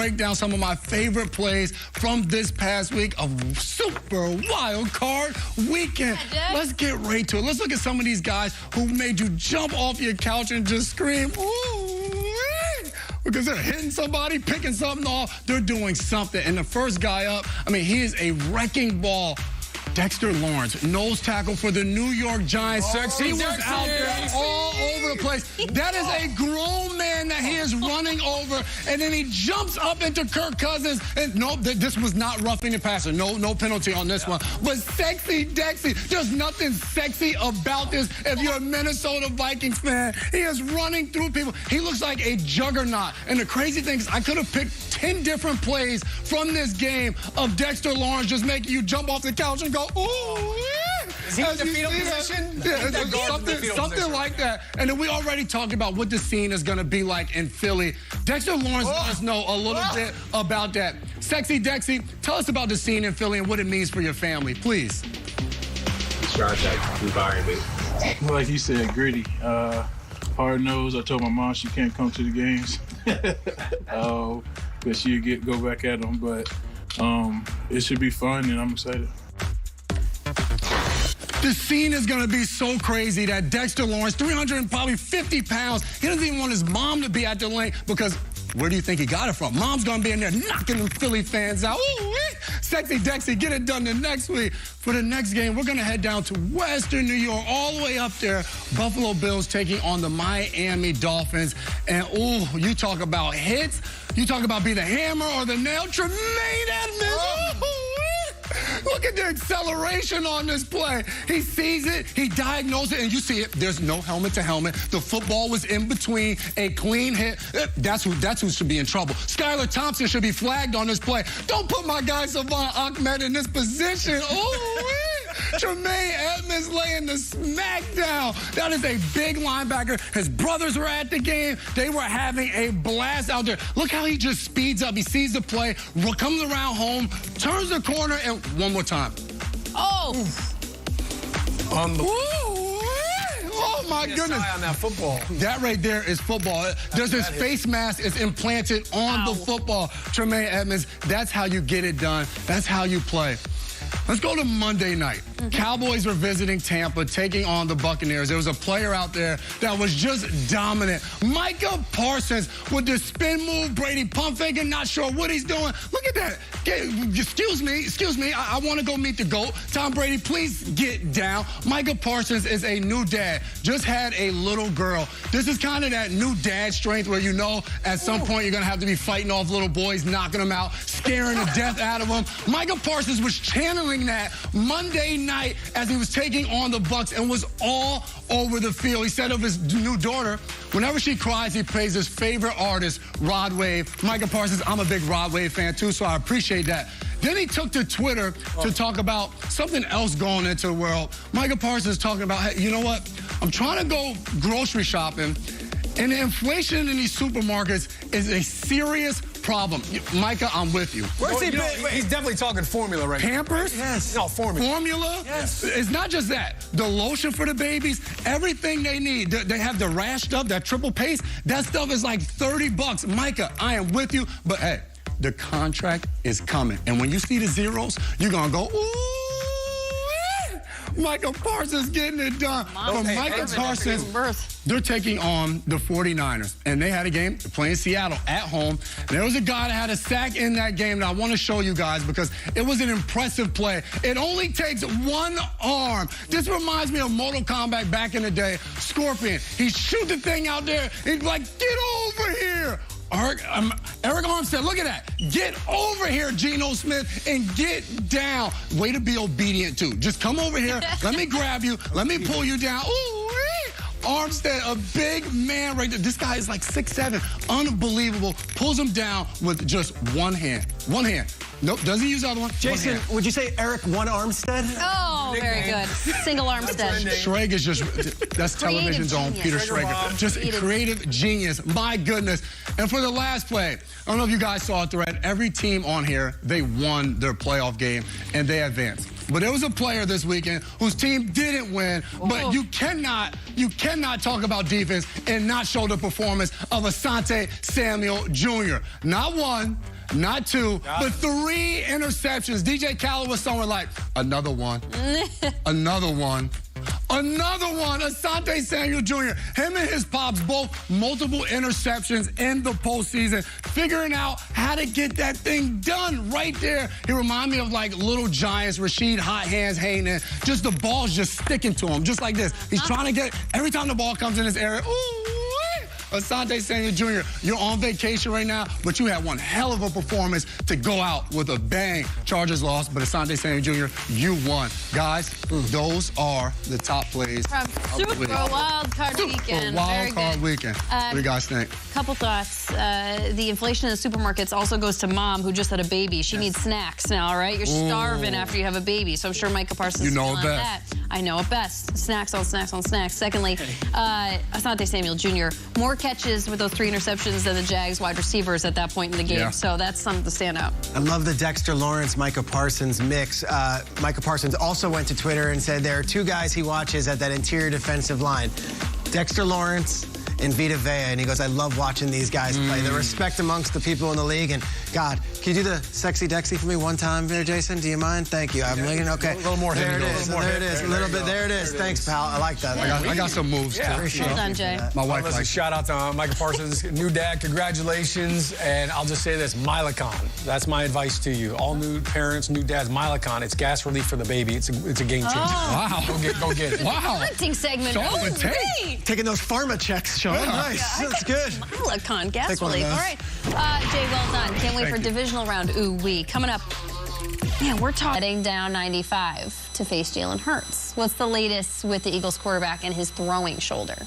break down some of my favorite plays from this past week of Super Wild Card Weekend. Let's get right to it. Let's look at some of these guys who made you jump off your couch and just scream, ooh, because they're hitting somebody, picking something off. They're doing something. And the first guy up, I mean, he is a wrecking ball. Dexter Lawrence, nose tackle for the New York Giants. He was out there all over the place. That is a grown man that he is running over, and then he jumps up into Kirk Cousins. And no, this was not roughing the passer. No penalty on this one. But sexy Dexy, there's nothing sexy about this. If you're a Minnesota Vikings fan, he is running through people. He looks like a juggernaut. And the crazy thing is, I could have picked 10 different plays from this game of Dexter Lawrence just making you jump off the couch and go, ooh, is he in the fetal position? Yeah, something like that. And then we already talked about what the scene is going to be like in Philly. Dexter Lawrence let us know a little bit about that. Sexy Dexy, tell us about the scene in Philly and what it means for your family, please. Describe that environment. Like you said, gritty. Hard nosed. I told my mom she can't come to the games because she'll go back at them. But it should be fun, and I'm excited. The scene is going to be so crazy that Dexter Lawrence, 350 pounds, he doesn't even want his mom to be at the lane because where do you think he got it from? Mom's going to be in there knocking them Philly fans out. Ooh, sexy Dexy, get it done the next week. For the next game, we're going to head down to Western New York, all the way up there. Buffalo Bills taking on the Miami Dolphins. And, ooh, you talk about hits. You talk about being the hammer or the nail. Tremaine Edmonds. Look at the acceleration on this play. He sees it, he diagnosed it, and you see it. There's no helmet to helmet. The football was in between, a clean hit. That's who should be in trouble. Skylar Thompson should be flagged on this play. Don't put my guy Savon Ahmed in this position. Ooh, Tremaine Edmonds laying the smack down. That is a big linebacker. His brothers were at the game. They were having a blast out there. Look how he just speeds up. He sees the play, comes around home, turns the corner, and one more time. Oh! On the... Oh, my goodness. On that football. That right there is football. There's this face mask is implanted on the football. Tremaine Edmonds, that's how you get it done. That's how you play. Let's go to Monday night. Cowboys were visiting Tampa, taking on the Buccaneers. There was a player out there that was just dominant. Micah Parsons with the spin move, Brady pump faking, not sure what he's doing. Look at that. Excuse me, I want to go meet the GOAT. Tom Brady, please get down. Micah Parsons is a new dad, just had a little girl. This is kind of that new dad strength where you know at some point you're going to have to be fighting off little boys, knocking them out, scaring the death out of them. Micah Parsons was channeling that Monday night as he was taking on the Bucs and was all over the field. He said of his new daughter, whenever she cries, he plays his favorite artist, Rod Wave. Micah Parsons, I'm a big Rod Wave fan too, so I appreciate that. Then he took to Twitter to talk about something else going into the world. Micah Parsons talking about, hey, you know what? I'm trying to go grocery shopping, and the inflation in these supermarkets is a serious problem. Micah, I'm with you. Where's he been? He's definitely talking formula right now. Pampers? Yes. No, formula. Formula? Yes. It's not just that. The lotion for the babies, everything they need. They have the rash stuff, that triple paste. That stuff is like $30. Micah, I am with you, but hey, the contract is coming. And when you see the zeros, you're going to go, ooh. Micah Parsons getting it done. But Micah Parsons, they're taking on the 49ers. And they had a game, they're playing Seattle at home. And there was a guy that had a sack in that game that I want to show you guys because it was an impressive play. It only takes one arm. This reminds me of Mortal Kombat back in the day. Scorpion, he shoot the thing out there. He's like, get over here. Arik Armstead, look at that. Get over here, Geno Smith, and get down. Way to be obedient, too. Just come over here. Let me grab you. Let me pull you down. Ooh, Armstead, a big man right there. This guy is like 6'7", unbelievable. Pulls him down with just one hand. One hand. Nope, doesn't use the other one. Jason, would you say Arik Armstead? Oh, very good. Single Armstead. Schrag is just, that's television's own Peter Schrager. Just a creative genius. My goodness. And for the last play, I don't know if you guys saw a thread. Every team on here, they won their playoff game, and they advanced. But there was a player this weekend whose team didn't win, but you cannot talk about defense and not show the performance of Asante Samuel Jr. Not one, not 2, but 3 interceptions. DJ Khaled was somewhere like, another one, another one. Another one, Asante Samuel Jr. Him and his pops both multiple interceptions in the postseason, figuring out how to get that thing done right there. He reminded me of like little giants, Rashid Hot Hands Hayden. Just the ball's just sticking to him, just like this. He's trying to get, every time the ball comes in this area, ooh, Asante Samuel Jr., you're on vacation right now, but you had one hell of a performance to go out with a bang. Chargers lost, but Asante Samuel Jr., you won. Guys, those are the top plays From Super Wild Card Weekend. Wild Card Weekend. What do you guys think? Couple thoughts. The inflation in the supermarkets also goes to mom who just had a baby. She needs snacks now, all right? You're starving after you have a baby, so I'm sure Micah Parsons is feeling that. I know it best. Snacks on snacks on snacks. Secondly, Asante Samuel Jr., more catches with those 3 interceptions than the Jags wide receivers at that point in the game. So that's something to stand out. I love the Dexter Lawrence, Micah Parsons mix. Micah Parsons also went to Twitter and said there are 2 guys he watches at that interior defensive line, Dexter Lawrence and Vita Vea, and he goes, I love watching these guys play. The respect amongst the people in the league, and God, can you do the sexy Dexy for me one time there, Jason? Do you mind? Thank you. I'm looking, okay. A little more there heavy. it is. There it is. A little bit. There it is. Thanks, pal. I like that. I got some moves, too. Appreciate Well done, Jay. My wife Listen, likes shout out to Micah Parsons, new dad. Congratulations. And I'll just say this, Milacon. That's my advice to you. All new parents, new dads, Milacon. It's gas relief for the baby. It's a game changer. Wow. Go get it. Wow. Hunting segment. Sean would take. Taking those pharma checks, Sean. Nice. That's good. Milacon, gas Take one of relief. those. All right. Jay, well done. Can't wait for divisional round. Ooh-wee. Coming up, we're heading down 95 to face Jalen Hurts. What's the latest with the Eagles quarterback and his throwing shoulder?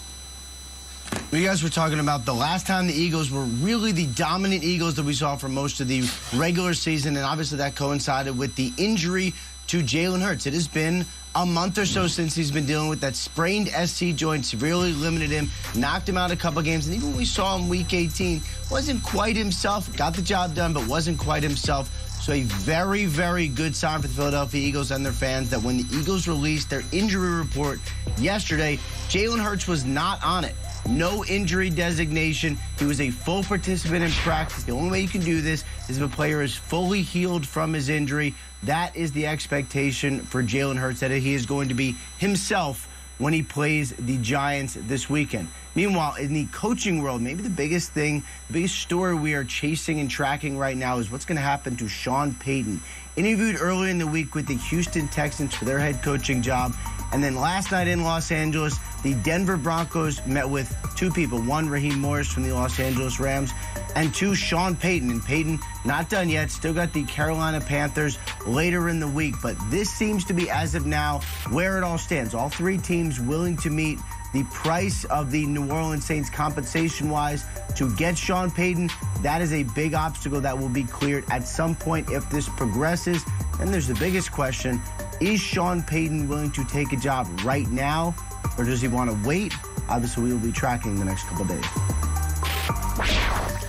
You guys were talking about the last time the Eagles were really the dominant Eagles that we saw for most of the regular season, and obviously that coincided with the injury to Jalen Hurts. It has been a month or so since he's been dealing with that sprained SC joint, severely limited him, knocked him out a couple games, and even when we saw him week 18, wasn't quite himself, got the job done, but wasn't quite himself. So a very, very good sign for the Philadelphia Eagles and their fans that when the Eagles released their injury report yesterday, Jalen Hurts was not on it. No injury designation. He was a full participant in practice. The only way you can do this is if a player is fully healed from his injury. That is the expectation for Jalen Hurts, that he is going to be himself when he plays the Giants this weekend. Meanwhile, in the coaching world, maybe the biggest thing, the biggest story we are chasing and tracking right now is what's going to happen to Sean Payton. Interviewed earlier in the week with the Houston Texans for their head coaching job. And then last night in Los Angeles, the Denver Broncos met with 2 people. 1, Raheem Morris from the Los Angeles Rams, and 2, Sean Payton. And Payton, not done yet, still got the Carolina Panthers later in the week. But this seems to be, as of now, where it all stands. All 3 teams willing to meet the price of the New Orleans Saints compensation-wise to get Sean Payton. That is a big obstacle that will be cleared at some point if this progresses. And there's the biggest question. Is Sean Payton willing to take a job right now, or does he want to wait? Obviously, we will be tracking the next couple days.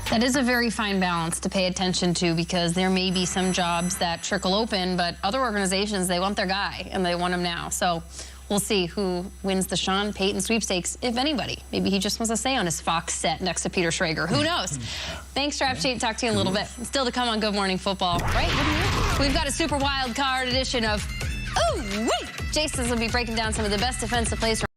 That is a very fine balance to pay attention to, because there may be some jobs that trickle open, but other organizations, they want their guy, and they want him now. So we'll see who wins the Sean Payton sweepstakes, if anybody. Maybe he just wants to stay on his Fox set next to Peter Schrager. Who knows? Thanks, Trap Sheet. Talk to you in a little bit. Still to come on Good Morning Football. Right? We've got a super wild card edition of Ooh, wait! Jason's will be breaking down some of the best defensive plays from